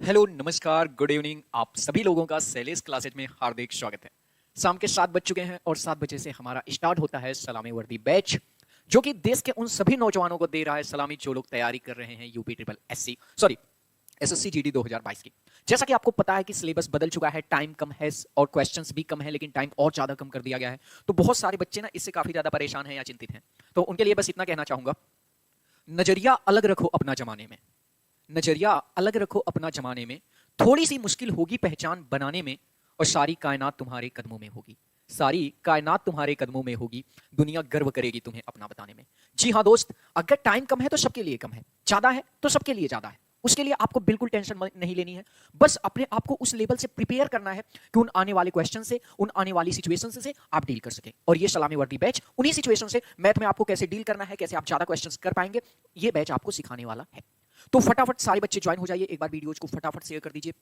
Hello नमस्कार good evening आप सभी लोगों का सेलेस क्लासेज में हार्दिक स्वागत है। शाम के 7 बज चुके हैं और 7 बजे से हमारा स्टार्ट होता है सलामी वर्दी बैच, जो कि देश के उन सभी नौजवानों को दे रहा है सलामी जो लोग तैयारी कर रहे हैं UP triple SC sorry SSC GD 2022 की। जैसा कि आपको पता है कि सिलेबस बदल चुका है, टाइम कम है और क्वेश्चंस भी कम है, लेकिन टाइम और ज्यादा कम कर दिया गया है। तो बहुत सारे बच्चे ना इससे काफी ज्यादा परेशान हैं या चिंतित हैं। तो उनके लिए बस इतना कहना चाहूंगा, नजरिया अलग रखो अपना जमाने में, नजरिया अलग रखो अपना जमाने में। थोड़ी सी मुश्किल होगी पहचान बनाने में, और सारी कायनात तुम्हारे कदमों में होगी, सारी कायनात तुम्हारे कदमों में होगी। दुनिया गर्व करेगी तुम्हें अपना बताने में। जी हाँ दोस्त, अगर टाइम कम है तो सबके लिए कम है, ज्यादा है तो सबके लिए ज्यादा है। उसके लिए आपको बिल्कुल टेंशन नहीं लेनी है। बस अपने आप को उस लेवल से प्रिपेयर करना है कि उन आने वाले क्वेश्चन से, उन आने वाली सिचुएशन से आप डील कर सके। और ये सलामी वर्दी बैच उन्हीं सिचुएशन से, मैथ में आपको कैसे डील करना है, कैसे आप ज्यादा क्वेश्चन कर पाएंगे, ये बैच आपको सिखाने वाला है। तो फटाफट सारे बच्चे ज्वाइन हो जाइए, एक बार वीडियोज को फटाफट शेयर कर दीजिए।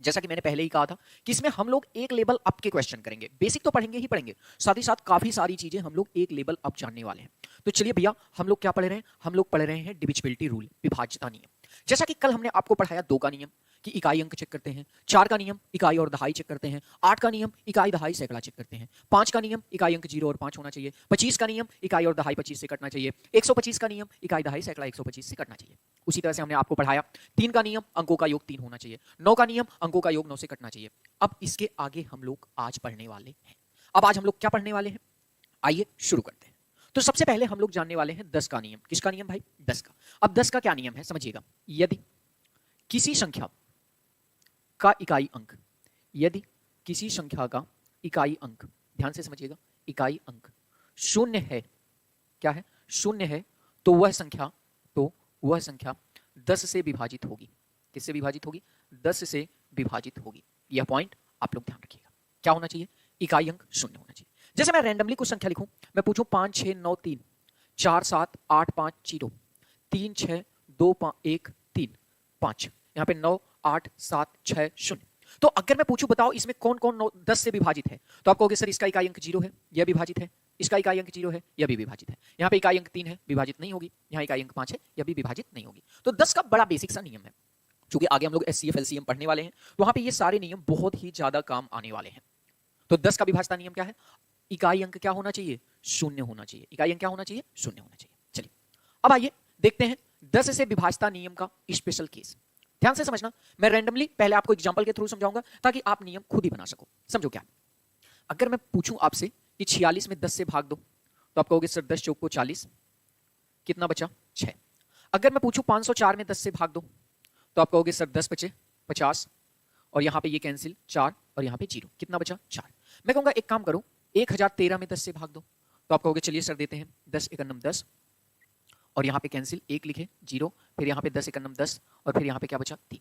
जैसा कि मैंने पहले ही कहा था कि इसमें हम लोग एक लेवल अप के क्वेश्चन करेंगे। बेसिक तो पढ़ेंगे ही पढ़ेंगे, साथ ही साथ काफी सारी चीजें हम लोग एक लेवल अप जानने वाले हैं। तो चलिए भैया, हम लोग क्या पढ़ रहे हैं? हम लोग पढ़ रहे हैं डिविजिबिलिटी रूल, विभाज्यता नियम। जैसा कि कल हमने आपको पढ़ाया 2 का नियम कि इकाई अंक चेक करते हैं, 4 का नियम इकाई और दहाई चेक करते हैं, 8 का नियम इकाई दहाई सैकड़ा चेक करते हैं, 5 का नियम इकाई अंक 0 और 5 होना चाहिए, 25 का नियम इकाई और दहाई 25 से कटना चाहिए, 125 का नियम इकाई दहाई सैकड़ा 125 से कटना चाहिए। उसी तरह से हमने आपको पढ़ाया 3 का नियम अंकों का योग 3 होना चाहिए, 9 का नियम अंकों का योग 9 से कटना चाहिए। अब इसके आगे हम लोग आज पढ़ने वाले हैं। अब आज हम लोग क्या पढ़ने वाले हैं, आइए शुरू करते हैं। तो सबसे पहले हम लोग जानने वाले हैं 10 का नियम। किसका नियम भाई? 10 का। अब 10 का क्या नियम है समझिएगा। यदि किसी संख्या का इकाई अंक, यदि किसी संख्या का इकाई अंक, ध्यान से समझिएगा, इकाई अंक शून्य है, क्या है? शून्य है, तो वह संख्या 10 से विभाजित होगी। किससे विभाजित होगी? 10 से विभाजित होगी। यह पॉइंट आप लोग ध्यान रखिएगा। क्या होना चाहिए? इकाई अंक शून्य होना चाहिए। जैसे मैं रैंडमली कुछ संख्या लिखूं, मैं पूछूं 5 6 9 3 4 7 8 5 0 3 6 2 1 3 5, यहाँ पे 9 8 7 6 0। तो अगर मैं पूछूं बताओ इसमें कौन कौन 10 से विभाजित है, तो आप कहोगे सर इसका इकाई अंक 0 है, यह विभाजित है, इसका इकाई अंक 0 है, यह भी विभाजित है, यहाँ पे इकाई अंक 3 है, विभाजित नहीं होगी, यहाँ इकाई अंक 5 है, यह भी विभाजित नहीं होगी। तो 10 का बड़ा बेसिक सा नियम है। क्योंकि आगे हम लोग एचसीएफ एलसीएम पढ़ने वाले हैं, तो वहां पे ये सारे नियम बहुत ही ज्यादा काम आने वाले हैं। तो 10 का विभाज्यता नियम क्या है? इकाई अंक क्या होना चाहिए? शून्य होना चाहिए। इकाई अंक क्या होना चाहिए? शून्य होना चाहिए। चलिए अब आइए देखते हैं 10 से विभाज्यता नियम का स्पेशल केस। ध्यान से समझना, मैं रैंडमली पहले आपको एग्जांपल के थ्रू समझाऊंगा ताकि आप नियम खुद ही बना सको। समझो क्या? अगर मैं पूछूं आपसे कि 46 में 10 से भाग दो, तो आप कहोगे सर 10 चौक को 40, कितना बचा? 6। अगर मैं पूछूं 504 में 10 से भाग दो, तो आप कहोगे सर 10 बचे 50, और यहां पे ये कैंसिल 4 और यहां पे 0, कितना बचा? 4। मैं कहूंगा एक काम करो, 1013 में 10 से भाग दो, तो आप कहोगे चलिए सर देते हैं 10 एकन्नम 10, और यहां पे कैंसिल 1 लिखे 0, फिर यहां पे 10 एकन्नम 10, और फिर यहां पे क्या बचा? 3।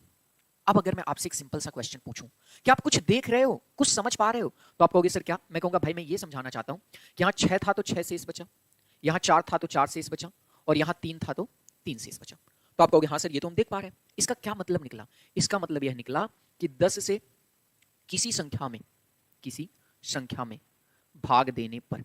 अब अगर मैं आपसे एक सिंपल सा क्वेश्चन पूछूं, क्या आप कुछ देख रहे हो, कुछ समझ पा रहे हो? तो आप कहोगे सर क्या? मैं कहूंगा भाई मैं ये समझाना चाहता हूं कि यहां 6 था तो 6 शेष बचा, यहां 4 था तो 4 शेष बचा, और यहां 3 था तो 3 शेष बचा। तो आप कहोगे हाँ सर ये तो हम देख पा रहे हैं। इसका क्या मतलब निकला? इसका मतलब यह निकला कि 10 से किसी संख्या में भाग देने पर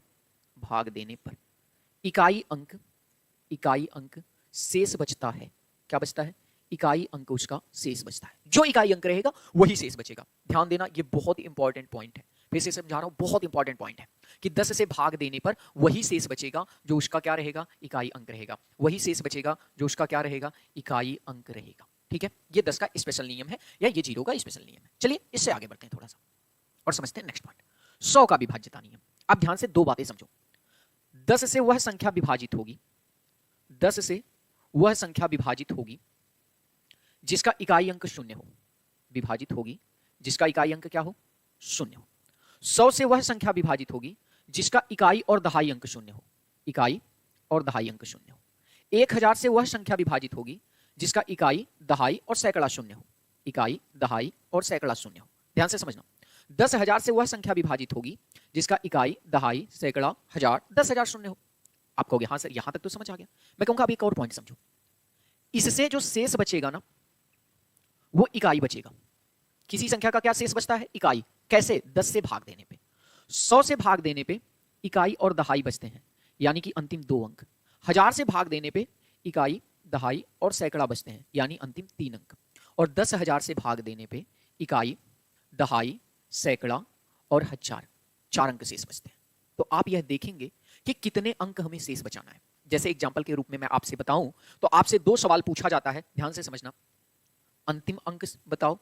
इकाई अंक शेष बचता है। क्या बचता है? इकाई अंक उसका शेष बचता है। जो इकाई अंक रहेगा वही शेष बचेगा। ध्यान देना, ये बहुत ही इंपॉर्टेंट पॉइंट है। फिर से समझा रहा हूं, बहुत इंपॉर्टेंट पॉइंट है कि 10 से भाग देने पर वही शेष बचेगा जो उसका क्या रहेगा? इकाई अंक रहेगा। वही शेष बचेगा जो उसका क्या रहेगा? इकाई अंक रहेगा। ठीक है, ये 10 का स्पेशल नियम है, या ये 0 का स्पेशल नियम है। चलिए इससे आगे बढ़ते हैं थोड़ा सा और समझते हैं नेक्स्ट पॉइंट, 100 का विभाज्यता नियम। अब ध्यान से 2 बातें समझो। 10 से वह संख्या विभाजित होगी, 10 से वह संख्या विभाजित होगी जिसका इकाई अंक 0 हो। विभाजित होगी जिसका इकाई अंक क्या हो? 0 हो। 100 से वह संख्या विभाजित होगी जिसका इकाई और दहाई अंक 0 हो। इकाई और दहाई अंक 0 हो। 1000 से वह संख्या विभाजित होगी जिसका इकाई, दहाई और सैकड़ा 0 हो। इकाई, दहाई और सैकड़ा 0 हो। ध्यान से समझना, 10,000 से वह संख्या विभाजित होगी जिसका इकाई, दहाई, सैकड़ा, हजार, 10,000 0 हो। आप कहोगे हाँ सर यहां तक तो समझ आ गया। मैं कहूंगा अब एक और पॉइंट समझो। इससे जो शेष बचेगा ना, वो इकाई बचेगा। किसी संख्या का क्या शेष बचता है? इकाई। कैसे? 10 से भाग देने पे। 100 से भाग देने पे इकाई और दहाई बचते हैं, यानी कि अंतिम 2 अंक। 1000 से भाग देने पे इकाई, दहाई और सैकड़ा बचते हैं, यानी अंतिम 3 अंक। और 10,000 से भाग देने पे इकाई, दहाई, सैकड़ा और हजार 4 अंक शेष बचते हैं। तो आप यह देखेंगे कि कितने अंक हमें शेष बचाना है। जैसे एग्जाम्पल के रूप में मैं आपसे बताऊं तो आपसे 2 सवाल पूछा जाता है, ध्यान से समझना। अंतिम अंक बताओ,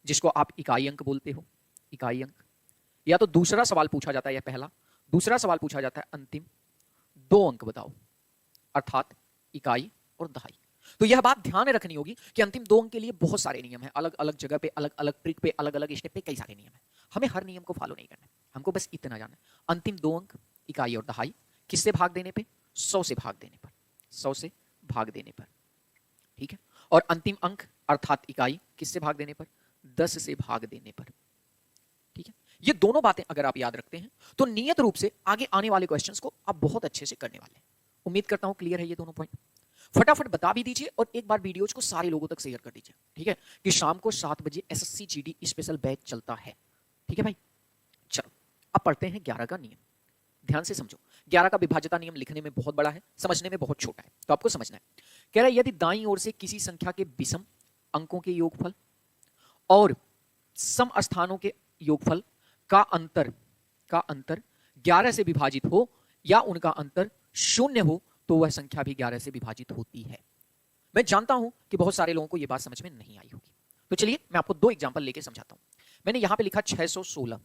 जिसको आप इकाई अंक बोलते हो, इकाई अंक। या तो दूसरा सवाल पूछा जाता है, यह पहला। दूसरा सवाल पूछा जाता है अंतिम 2 अंक बताओ, अर्थात इकाई और दहाई। तो यह बात ध्यान में रखनी होगी कि अंतिम 2 अंक के लिए बहुत सारे नियम हैं, अलग अलग जगह पे, अलग अलग ट्रिक पे, अलग अलग स्टेप पे कई सारे नियम हैं। हमें हर नियम को फॉलो नहीं करना है, हमको बस इतना जानना है। अंतिम 2 अंक इकाई और दहाई किससे भाग देने पे? 100 से भाग देने पर, 100 से भाग देने पर, ठीक है। और अंतिम अंक अर्थात इकाई किससे भाग देने पर? 10 से भाग देने पर, ठीक है। ये दोनों बातें अगर आप याद रखते हैं तो नियत रूप से आगे आने वाले क्वेश्चंस को आप बहुत अच्छे से करने वाले हैं। उम्मीद करता हूं क्लियर है ये दोनों पॉइंट। फटाफट बता भी दीजिए और एक बार वीडियोज को सारे लोगों तक शेयर कर दीजिए, ठीक है, कि शाम को 7 बजे एसएससी जीडी स्पेशल बैच चलता है, ठीक है भाई। चलो अब पढ़ते हैं 11 का नियम, ध्यान से समझो। 11 का विभाज्यता नियम लिखने में बहुत बड़ा है, समझने में बहुत छोटा है, तो आपको समझना है। कह रहा है यदि दाईं ओर से किसी संख्या के विषम अंकों के योगफल और सम स्थानों के योगफल का अंतर 11 से विभाजित हो या उनका अंतर 0 हो तो वह संख्या भी 11 से विभाजित होती है। मैं जानता हूं कि बहुत सारे लोगों को यह बात समझ में नहीं आई होगी, तो चलिए मैं आपको 2 एग्जांपल लेके समझाता हूं। मैंने यहां पे लिखा 616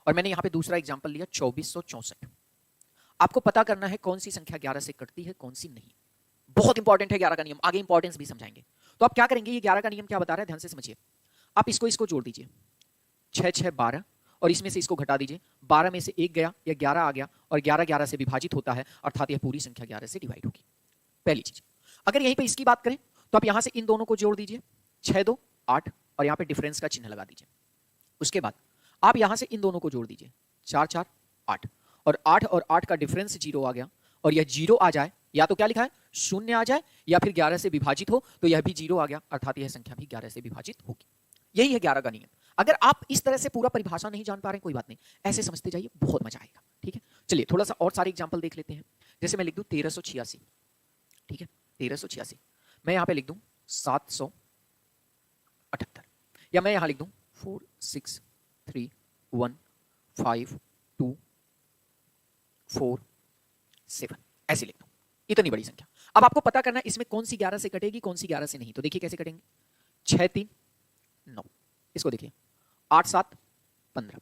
और मैंने यहां पे दूसरा एग्जांपल लिया 2464। आपको पता करना है कौन सी संख्या 11 से कटती है, कौन सी नहीं। बहुत इंपॉर्टेंट है 11 का नियम, आगे इंपॉर्टेंस भी समझाएंगे। तो आप क्या करेंगे, ये 11 का नियम क्या बता रहा है, ध्यान से समझिए। आप इसको जोड़ दीजिए, 6 6 12 और इसमें से इसको घटा दीजिए, 12 में से 1 गया या 11 आ गया और 11 11 से विभाजित होता है, अर्थात यह पूरी संख्या 11 से डिवाइड होगी। पहली चीज। अगर यहीं पे इसकी बात करें तो आप यहां से इन दोनों को जोड़ दीजिए, 6 2 8 और यहां पे डिफरेंस का चिन्ह लगा दीजिए। उसके बाद आप यहां से इन दोनों को जोड़ दीजिए, 4 4 8 और 8 का डिफरेंस 0 आ गया और यह 0 आ जाए, या तो क्या लिखा है 0 आ जाए या फिर 11 से विभाजित हो तो यह भी 0 आ गया, अर्थात यह संख्या भी 11 से विभाजित होगी। यही है 11 का नियम। अगर आप इस तरह से पूरा परिभाषा नहीं जान पा रहे कोई बात नहीं, ऐसे समझते जाइए, बहुत मजा आएगा, ठीक है। चलिए थोड़ा सा और सारे एग्जांपल देख लेते हैं। जैसे मैं लिख दूं 1386, ठीक है, 1386। मैं यहां पे लिख दूं 778 या मैं यहां लिख दूं 4 6 3 1 5 2 4 7, ऐसे लिख दूं, इतनी बड़ी संख्या। अब आपको पता करना है इसमें कौन सी 11 से कटेगी, कौन सी 11 से नहीं। तो देखिए कैसे कटेंगे, 6 3 9, इसको देखिए 8 7 15,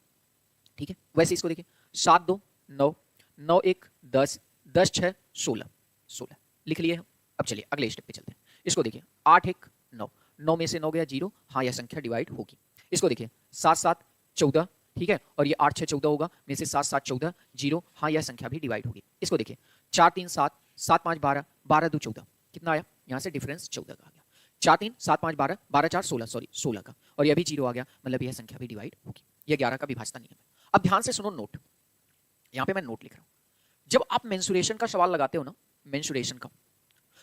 ठीक है। वैसे इसको देखिए 7 2 9 9 1 10 10 6 16 16, लिख लिए हम। अब चलिए अगले स्टेप पे चलते हैं। इसको देखिए 8 1 9 9 में से 9 गया 0, हाँ यह संख्या डिवाइड होगी। इसको देखिए 7 7 14, ठीक है, और ये 8 6 14 होगा, में से 7 7 14 0, हाँ यह संख्या भी डिवाइड होगी। इसको देखिए 4 3 7 7 5 12 12 2 14, कितना आया, यहाँ से डिफरेंस 14 का आ गया। 4 3 7 5 12 12 4 16, सॉरी 16 का, और यह भी 0 आ गया, मतलब यह संख्या भी डिवाइड होगी। यह 11 का विभाज्यता नियम है। अब ध्यान से सुनो नोट, यहाँ पे मैं नोट लिख रहा हूँ। जब आप मेंसुरेशन का सवाल लगाते हो ना, मेंसुरेशन का,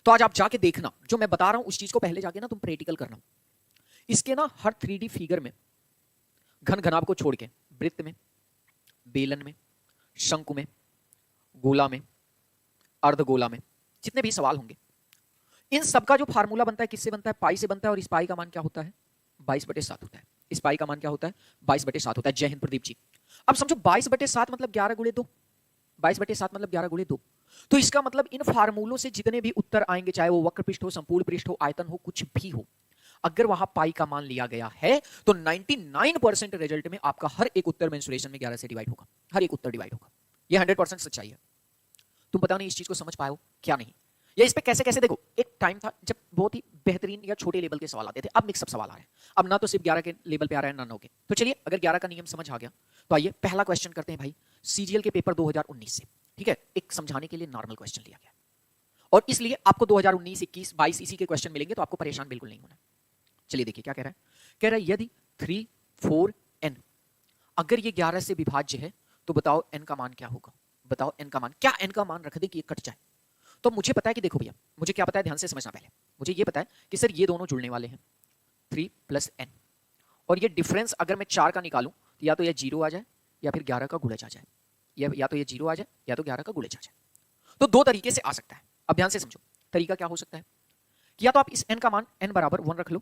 तो आज आप जाके देखना, जो मैं बता रहा हूं उस चीज को पहले जाके ना तुम प्रैक्टिकल करना। इसके ना हर 3D फिगर में घन घनाभ को छोड़ के वृत्त में, बेलन में, शंकु में, गोला में, अर्धगोला में, जितने भी सवाल होंगे, इन सबका जो फार्मूला बनता है किससे बनता है, पाई से बनता है। और इस पाई का मान क्या होता है, 22/7 होता है। इस पाई का मान क्या होता है, 22/7 होता है। जय हिंद प्रदीप जी। अब समझो 22/7 मतलब 11 गुणे 2, 22/7 मतलब 11 गुणे 2। तो इसका मतलब इन फार्मूलों से जितने भी उत्तर आएंगे, चाहे वो वक्र पृष्ठ हो, संपूर्ण पृष्ठ हो, आयतन हो, कुछ भी हो, अगर वहां पाई का मान लिया गया है तो 99% रिजल्ट में आपका हर एक उत्तर मेंसुरेशन में 11 से डिवाइड होगा, हर एक उत्तर डिवाइड होगा। यह 100% सच्चाई है। तुम पता नहीं इस चीज को समझ पाए हो क्या नहीं, या इस पे कैसे कैसे। देखो एक टाइम था जब बहुत ही बेहतरीन या छोटे लेवल के सवाल आते थे, अब मिक्सअप सवाल आ रहे हैं। अब ना तो सिर्फ 11 के लेवल पे आ रहा है, ना 9 के। तो चलिए अगर 11 का नियम समझ आ गया तो आइए पहला क्वेश्चन करते हैं भाई, सीजीएल के पेपर 2019 से, ठीक है। एक समझाने के लिए नॉर्मल क्वेश्चन लिया गया और इसलिए आपको 2019 21 22 इसी के क्वेश्चन मिलेंगे, तो आपको परेशान बिल्कुल नहीं होना। चलिए देखिए क्या कह रहा है, कह रहा है यदि 3 4 n अगर ये 11 से विभाज्य है तो बताओ n का मान क्या होगा। बताओ n का मान, क्या n का मान रख दे कि ये कट जाए। तो मुझे पता है कि देखो भैया, मुझे क्या पता है, ध्यान से समझना। पहले मुझे ये पता है कि सर ये दोनों जुड़ने वाले हैं 3 + n, और ये डिफरेंस अगर मैं 4 का निकालूं तो या तो ये 0 आ जाए या फिर 11 का गुणज आ जाए, या तो ये 0 आ जाए या तो 11 का गुणज आ जाए। तो दो तरीके से आ सकता है। अब ध्यान से समझो तरीका क्या हो सकता है। कि या तो आप इस n का मान n बराबर 1 रख लो,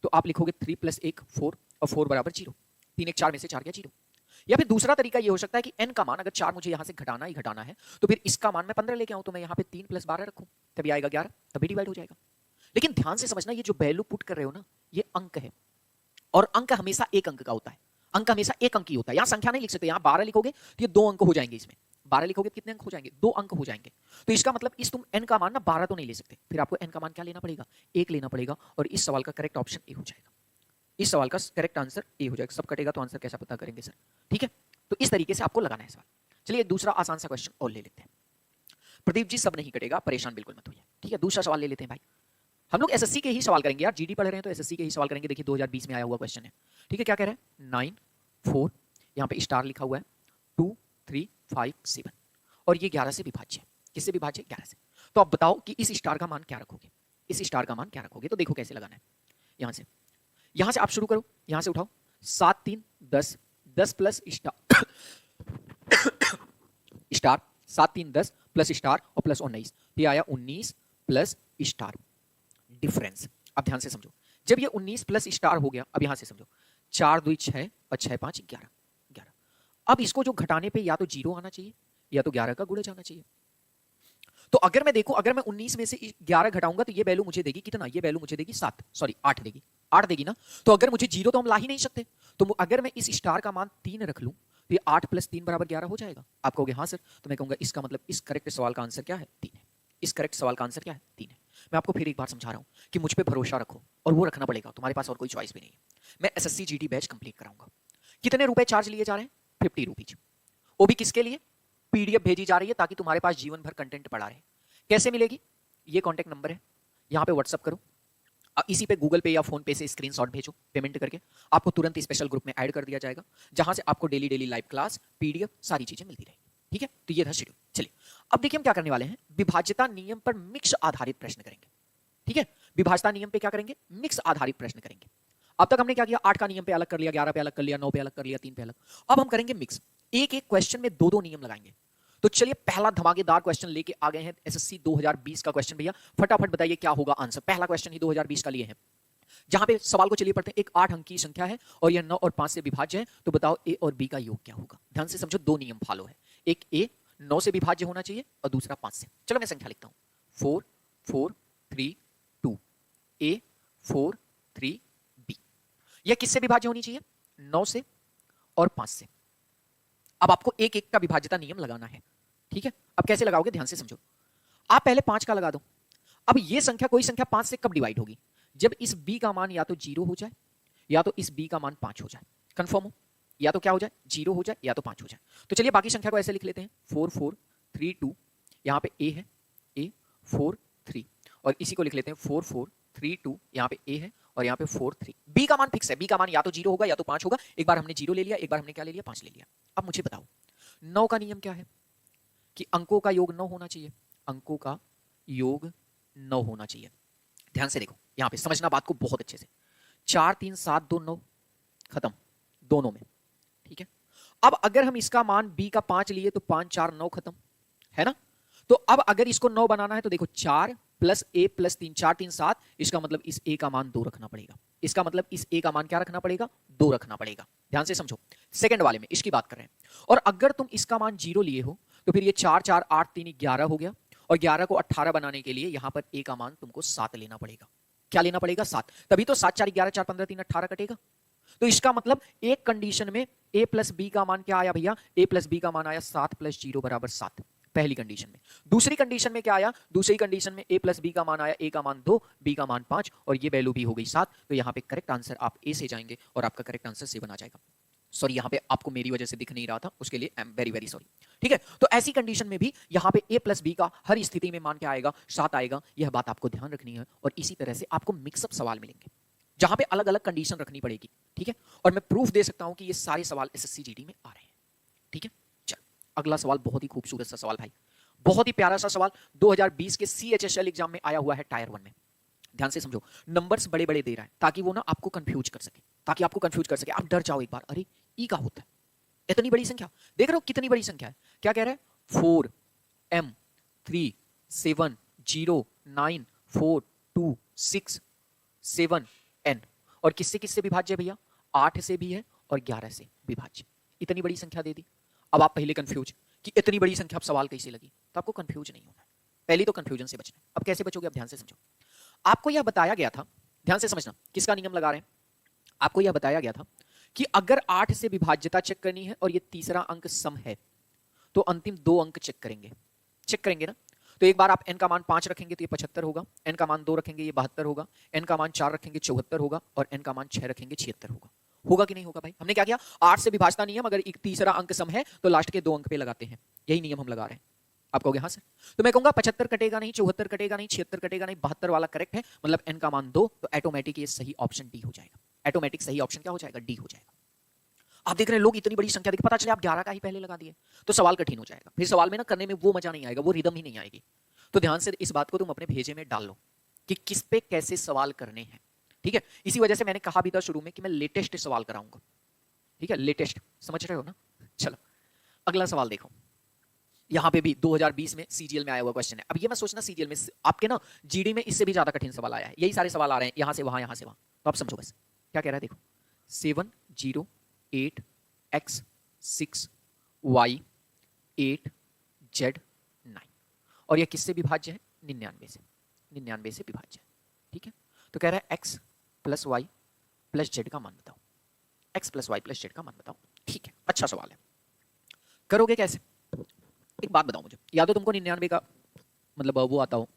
तो आप लिखोगे 3 + 1 4 और 4 बराबर 0, 3 1 4 में से 4 गया 0। या फिर दूसरा तरीका ये हो सकता है कि n का मान अगर 4 मुझे यहां से घटाना ही घटाना है, तो फिर इसका मान मैं 15 लेके आऊं, तो मैं यहां पे 3 + 12 रखूं, तभी आएगा 11, तभी डिवाइड हो जाएगा। लेकिन ध्यान से समझना, ये जो वैल्यू पुट कर रहे हो ना, ये अंक है, और अंक हमेशा एक अंक का होता है, अंक हमेशा एक अंक ही होता है। यहां संख्या नहीं लिख सकते, यहां 12 लिखोगे तो ये 2 अंक हो जाएंगे, इसमें 12 लिखोगे तो कितने अंक हो जाएंगे, 2 अंक हो जाएंगे। तो इसका मतलब इस तुम n का मान ना 12 तो नहीं ले सकते, फिर आपको n का मान क्या लेना पड़ेगा, 1 लेना पड़ेगा, और इस सवाल का करेक्ट ऑप्शन ए हो जाएगा। इस सवाल का करेक्ट आंसर ए हो जाएगा। सब कटेगा तो आंसर कैसा पता करेंगे सर, ठीक है। तो इस तरीके से आपको लगाना है सवाल। चलिए एक दूसरा आसान सा क्वेश्चन और ले लेते हैं। प्रदीप जी सब नहीं कटेगा, परेशान बिल्कुल मत होइए, ठीक है। दूसरा सवाल ले लेते हैं भाई। हम लोग एसएससी के ही सवाल करेंगे यार, जीडी पढ़ रहे हैं तो एसएससी के ही सवाल करेंगे। देखिए 2020 में आया हुआ क्वेश्चन है, ठीक है। क्या कह रहे हैं, 9 4, यहाँ पे स्टार लिखा हुआ है, 2 3 5 7, और ये 11 से विभाज्य है। किससे विभाज्य, 11 से। तो आप बताओ कि इस स्टार का मान क्या रखोगे, इस स्टार का मान क्या रखोगे। तो देखो कैसे लगाना है, यहां से आप शुरू करो, यहां से उठाओ, 7 3 10, 10 plus star star 7 3 10 plus star और प्लस 19, ये आया 19 प्लस स्टार डिफरेंस। अब ध्यान से समझो, जब ये 19 प्लस स्टार हो गया, अब यहां से समझो, 4 2 6 और 6 5 11 11। अब इसको जो घटाने पे या तो 0 आना चाहिए या तो 11 का गुणज आना चाहिए। तो अगर मैं देखूं, अगर मैं 19 में से 11 घटाऊंगा तो ये वैल्यू मुझे देगी कितना, ये वैल्यू मुझे देगी 7, सॉरी 8 देगी, 8 देगी ना। तो अगर मुझे 0 तो हम ला ही नहीं सकते, तो अगर मैं इस स्टार का मान 3 रख लूं तो ये 8 + 3 = 11 हो जाएगा। आप कहोगे हाँ सर, तो मैं कहूंगा इसका मतलब इस करेक्ट सवाल का आंसर क्या है, 3 है। इस करेक्ट सवाल का आंसर क्या है, 3 है। मैं आपको फिर एक बार समझा रहा हूं कि मुझ पे भरोसा रखो, और वो रखना पड़ेगा, तुम्हारे पास और कोई चॉइस भी नहीं है। मैं एसएससी जीडी बैच कंप्लीट कराऊंगा। कितने रुपए चार्ज लिए जा रहे हैं, 50 रुपीज। वो भी किसके लिए, पीडीएफ भेजी जा रही है ताकि तुम्हारे पास जीवन भर कंटेंट पड़ा रहे। कैसे मिलेगी, ये कॉन्टैक्ट नंबर है, यहां पे व्हाट्सअप करो, इसी पे गूगल पे या फोन पे से स्क्रीनशॉट भेजो पेमेंट करके, आपको तुरंत स्पेशल ग्रुप में ऐड कर दिया जाएगा, जहां से आपको daily daily live class, PDF, सारी चीजें मिलती रहेगी, ठीक है। तो ये था शेड्यूल। चलिए अब देखिए हम क्या करने वाले हैं, विभाज्यता नियम पर मिक्स आधारित प्रश्न करेंगे, ठीक है। विभाज्यता नियम पे क्या करेंगे, मिक्स आधारित प्रश्न करेंगे। अब तक हमने क्या किया, 8 का नियम पे अलग कर लिया, 11 पे अलग कर लिया, 9 पे अलग कर लिया, 3 पे अलग। अब हम करेंगे मिक्स, एक एक क्वेश्चन में 2-2 नियम लगाएंगे। तो चलिए पहला धमाकेदार क्वेश्चन लेके आ गए हैं, एसएससी 2020 का क्वेश्चन। भैया फटाफट बताइए क्या होगा आंसर। पहला क्वेश्चन ही 2020 का लिए है, जहां पे सवाल को चलिए पढ़ते हैं। एक 8 अंक की संख्या है और यह 9 और 5 से विभाज्य है, तो बताओ ए और बी का योग क्या होगा। ध्यान से समझो, 2 नियम फॉलो है, एक ए 9 से विभाज्य होना चाहिए और दूसरा 5 से। चलो मैं संख्या लिखता हूं, 4 4 3 2, ए 4 3 बी। यह किससे विभाज्य होनी चाहिए, 9 से और 5 से। अब आपको एक एक का विभाज्यता नियम लगाना है, ठीक है। अब कैसे लगाओगे, ध्यान से समझो। आप पहले 5 का लगा दो। अब ये संख्या, कोई संख्या 5 से कब डिवाइड होगी, जब इस b का मान या तो 0 हो जाए या तो इस b का मान 5 हो जाए। कंफर्म हो, या तो क्या हो जाए, 0 हो जाए या तो 5 हो जाए। तो चलिए बाकी संख्या को ऐसे लिख लेते हैं, 4 4 3 2, यहां पे a है, a 4 3, और इसी को लिख लेते हैं 4 4 3 2, यहां पे a है और यहां पे 4 3। b का मान फिक्स है, b का मान या तो 0 होगा या तो 5 होगा। एक बार हमने 0 ले लिया, एक बार हमने क्या ले लिया, 5 ले लिया। अब मुझे बताओ 9 का नियम क्या है, कि अंकों का योग 9 होना चाहिए, अंकों का योग 9 होना चाहिए। ध्यान से देखो, यहां पे समझना बात को बहुत अच्छे से। 4 3 7 2 9, खत्म दोनों में, ठीक है। अब अगर हम इसका मान b का 5 लिए तो 5 4 9, खत्म है ना। तो अब अगर इसको 9 बनाना है तो देखो 4 प्लस a प्लस 3, 4 3 7, इसका मतलब इस a का मान 2 रखना पड़ेगा। इसका मतलब इस a का मान क्या रखना पड़ेगा, 2 रखना पड़ेगा। ध्यान से समझो, सेकंड वाले में इसकी बात कर रहे हैं। और अगर तुम इसका मान 0 लिए हो तो फिर ये 4 4 8 3 11 हो गया, और 11 को 18 बनाने के लिए यहां पर a का मान तुमको 7 लेना पड़ेगा। क्या लेना पड़ेगा, 7। तभी तो 7 4 11 4 15 3 18 कटेगा। तो इसका मतलब एक कंडीशन में a प्लस बी का मान क्या आया भैया, a प्लस बी का मान आया 7 + 0 = 7, पहली कंडीशन में। दूसरी कंडीशन में क्या आया, दूसरी कंडीशन में a प्लस बी का मान आया, a का मान 2, b का मान 5, और ये वैल्यू भी हो गई 7। तो यहां पे करेक्ट आंसर आप a से जाएंगे और आपका करेक्ट आंसर 7 आ जाएगा। सॉरी, यहां पे आपको मेरी वजह से दिख नहीं रहा था, उसके लिए I am very very sorry, ठीक है। तो ऐसी कंडीशन में भी यहां पे a प्लस बी का हर स्थिति में मान क्या आएगा, 7 आएगा। यह बात आपको ध्यान रखनी है। और इसी तरह से आपको मिक्सअप सवाल मिलेंगे जहां पे अलग अलग कंडीशन रखनी पड़ेगी, ठीक है। और मैं प्रूफ दे सकता हूं कि ये सारे सवाल एसएससी जीडी में आ रहे हैं, ठीक है। चल अगला सवाल, बहुत ही खूबसूरत सा सवाल भाई, बहुत ही प्यारा सा सवाल, 2020 के CHSL एग्जाम में आया हुआ है, टायर 1 में। ध्यान से समझो, नंबर्स बड़े बड़े दे रहा है ताकि वो ना आपको कंफ्यूज कर सके, ताकि आपको कंफ्यूज कर सके, आप डर जाओ एक बार, अरे ई का होता है, इतनी बड़ी संख्या। देख रहे हो कितनी बड़ी संख्या है। क्या कह रहा है, 4 M 3 7 0 9 4 2 6, 7, n। और किससे किससे विभाज्य है भैया? 8 से भी है और 11 से विभाज्य। इतनी बड़ी संख्या दे दी। अब आप पहले कंफ्यूज कि इतनी बड़ी संख्या अब सवाल कैसे लगी, तो आपको कंफ्यूज नहीं होना, पहले तो कंफ्यूजन से बचना। अब कैसे बचोगे? अब ध्यान से समझो। आपको यह बताया गया था, ध्यान से समझना किसका नियम लगा रहे हैं। आपको यह बताया गया था कि अगर 8 से विभाज्यता चेक करनी है और ये तीसरा अंक सम है, तो अंतिम 2 अंक चेक करेंगे। चेक करेंगे ना? तो एक बार आप n का मान 5 रखेंगे तो ये 75 होगा, n का मान 2 रखेंगे ये 72 होगा, n का मान 4 रखेंगे 74 होगा, और n का मान 6 रखेंगे 76 होगा। होगा कि नहीं होगा भाई? हमने क्या किया? 8 से विभाजता नियम, अगर एक तीसरा अंक सम है तो लास्ट के 2 अंक पे लगाते हैं। यही नियम हम लगा रहे हैं। आप कहोगे हाँ सर, तो मैं कहूंगा 75 कटेगा नहीं, 74 कटेगा नहीं, 76 कटेगा नहीं, 72 वाला करेक्ट है, मतलब n का मान 2, तो ऑटोमेटिक ये सही ऑप्शन डी हो जाएगा। ऑटोमेटिक सही ऑप्शन क्या हो जाएगा? डी हो जाएगा। आप देख रहे हैं लोग इतनी बड़ी संख्या देख, पता चले आप 11 का ही पहले लगा दिए तो सवाल कठिन हो जाएगा। फिर सवाल में ना करने में वो मजा नहीं आएगा, वो रिदम ही नहीं आएगी। तो ध्यान से इस बात को तुम अपने भेजे में डाल लो कि किस पे कैसे सवाल करने हैं। ठीक है, इसी वजह से मैंने कहा भी था शुरू में कि मैं लेटेस्ट सवाल कराऊंगा। ठीक है, लेटेस्ट, समझ रहे हो ना? चलो अगला सवाल देखो। यहां पे भी 2020 में सीजीएल में आया हुआ क्वेश्चन है। अब ये मैं सोचना सीजीएल में आपके ना जीडी में इससे भी ज्यादा कठिन सवाल आया है। यही सारे सवाल आ रहे हैं यहां से वहां, यहां से वहां। तो आप समझो बस क्या कह रहा है। देखो 7, 0, 8, x, 6, y, 8, z, 9, और यह किससे विभाज्य है? 99 से। 99 से विभाज्य है। ठीक है, तो कह रहा है x plus Y plus Z का मान बताओ। x plus Y plus Z का मान बताओ। ठीक है, अच्छा सवाल है। करोगे कैसे? एक बात बताओ मुझे, या तो तुमको 99 का मतलब वो आता हो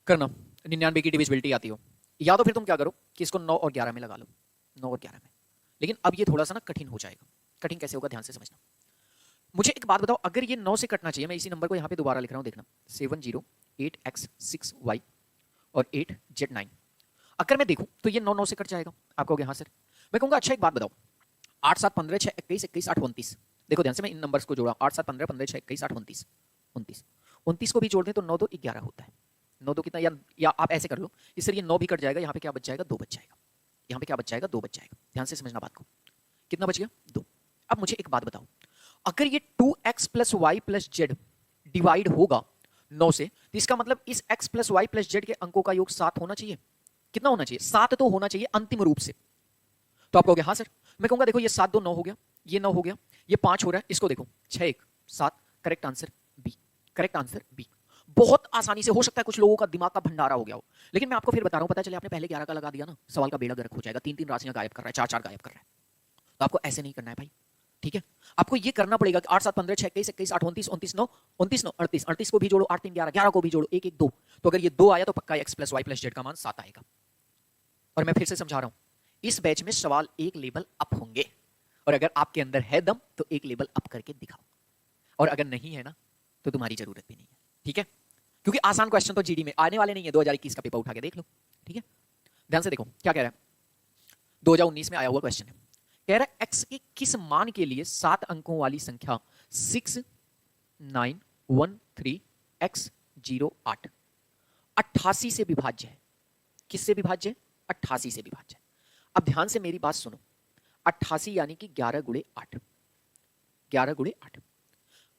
करना, 99 की डिविजिबिलिटी आती हो, या तो फिर तुम क्या करो कि इसको 9 और 11 में लगा लो। 9 और 11 में। लेकिन अब ये थोड़ा सा ना कठिन हो जाएगा। कठिन कैसे होगा? ध्यान से समझना। मुझे एक बात बताओ, अगर ये 9 से कटना चाहिए, मैं इसी नंबर को यहाँ पे दोबारा लिख रहा हूँ, देखना 7, 0, 8, x, 6, y और 8, z, 9। अगर मैं देखूं तो ये 9 9 से कट जाएगा। आप कहोगे हाँ सर। मैं कहूँगा अच्छा एक बात बताओ, 8, 7, 15, 6, 21, 21, 8, 29। देखो ध्यान से, मैं इन नंबर्स को जोड़ा, 8, 7, 15, 15, 6, 21, 8, 29, 29। 29 को भी जोड़ दें तो 9 2 11 होता है। 9 2 कितना, या आप ऐसे कर लो, इससे ये 9 भी कट जाएगा, यहाँ पे क्या बच जाएगा? 2 बच जाएगा। यहाँ पे क्या बच जाएगा? 2 बच जाएगा। ध्यान से समझना बात को। कितना बच गया? 2। अब मुझे एक बात बताओ, अगर ये 2x plus Y plus Z divide होगा 9 से, तो इसका मतलब इस x plus Y plus Z के अंकों का योग 7 होना चाहिए। कितना होना चाहिए? 7 तो होना चाहिए अंतिम रूप से। तो आप कहोगे हाँ सर। मैं कहूंगा देखो ये 7 2 9 हो गया, ये 9 हो गया, ये 5 हो रहा है, इसको देखो 6 1 7। Correct answer B. Correct answer B. बहुत आसानी से। हो सकता है कुछ लोगों का दिमाग का भंडारा हो गया हो, लेकिन मैं आपको फिर बता रहा हूं, पता चले आपने पहले 11 का लगा दिया ना, सवाल का बेड़ा गर्क हो जाएगा। 3 3 राशियां गायब कर रहा है, 4 4 गायब कर रहा है। तो आपको ऐसे नहीं करना है भाई। ठीक है, आपको ये करना पड़ेगा कि 8 7 15 6 21 21 8 29 29 9 29 9 38 38 को भी जोड़ो, 8 3 11 11 को भी जोड़ो, 1 1 2। तो अगर ये 2 आया तो पक्का x plus Y plus Z का मान 7 आएगा। और मैं फिर से समझा रहा हूं, इस बैच में सवाल एक लेवल अप होंगे, और अगर आपके अंदर है दम तो एक लेवल अप करके दिखाओ, और अगर नहीं है ना तो तुम्हारी जरूरत भी नहीं है। ठीक है, क्योंकि आसान क्वेश्चन तो जीडी में आने वाले नहीं है। 2021 का पेपर उठा के देख लो। ठीक है, ध्यान से देखो क्या कह रहा है। 2019 में आया हुआ क्वेश्चन है, कह रहा है x के किस मान के लिए 7 अंकों वाली संख्या 6 9 1 3 x 0 8 88 से विभाज्य है। किससे विभाज्य है? 88 से विभाज्य है। अब ध्यान से मेरी बात सुनो, 88 यानी कि 11 गुणे 8, 11 गुणे 8।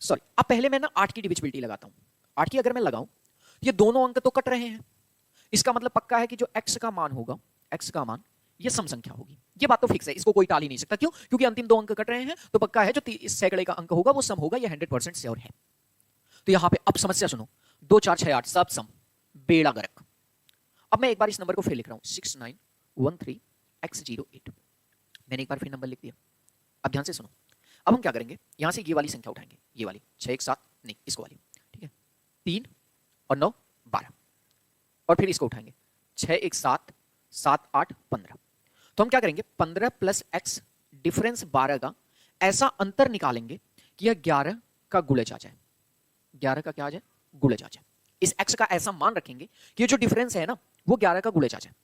सॉरी, अब पहले मैं ना 8 की डिविजिबिलिटी लगाता हूं। 8 की अगर मैं लगाऊं, ये दोनों अंक तो कट रहे हैं, इसका मतलब पक्का है कि जो x का मान होगा, x का मान ये सम संख्या होगी। ये बात तो फिक्स है, इसको कोई टाल ही नहीं सकता। क्यों? क्योंकि अंतिम 2 अंक कट रहे हैं, तो पक्का है जो इस सैकड़े का अंक होगा वो सम होगा, ये 100% श्योर है। तो यहां पे अब समस्या सुनो, 2 4 6 8 सब सम, बेड़ा गर्क। अब मैं एक बार इस नंबर को फिर लिख रहा हूं, 6 9 1 3 x 0 8। मैंने एक बार फिर नंबर लिख दिया। अब ध्यान से सुनो, अब हम क्या करेंगे, यहां से ये वाली संख्या उठाएंगे, ये वाली 6 1 7 नहीं, इसको वाली। ठीक है, 3 और 9 12, और फिर इसको उठाएंगे 6 1 7 7 8 15। तो हम क्या करेंगे, 15 प्लस x डिफरेंस 12 का ऐसा अंतर निकालेंगे कि यह 11 का गुणज आ जाए। 11 का क्या आ जाए? गुणज आ जाए। इस x का ऐसा मान रखेंगे कि ये जो डिफरेंस है ना वो 11 का गुणज आ जाए।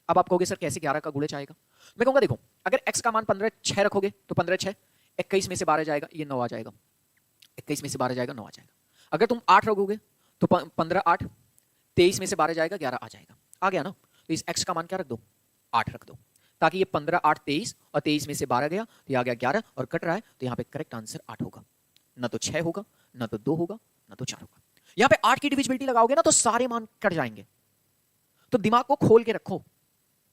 अब आप कहोगे सर कैसे 11 का गुणज आएगा? मैं कहूंगा देखो, अगर x का मान 15 6 रखोगे तो 15 6, 21 में से 12 जाएगा, ये 9 आ जाएगा। 21 में से 12 जाएगा, 9 आ जाएगा। अगर तुम 8 रखोगे तो 15 8, 23 में से 12 जाएगा, 11 आ जाएगा। आ गया ना? तो इस x का मान क्या रख दो? 8 रख दो, ताकि ये 15 8 23 और 23 में से 12 गया तो ये आ गया 11 और कट रहा है, तो यहाँ पे करेक्ट आंसर 8 होगा। ना तो 6 होगा, ना तो 2 होगा, ना तो 4 होगा। यहाँ पे 8 की डिविजिबिलिटी लगाओगे ना तो सारे मान कट जाएंगे। तो दिमाग को खोल के रखो,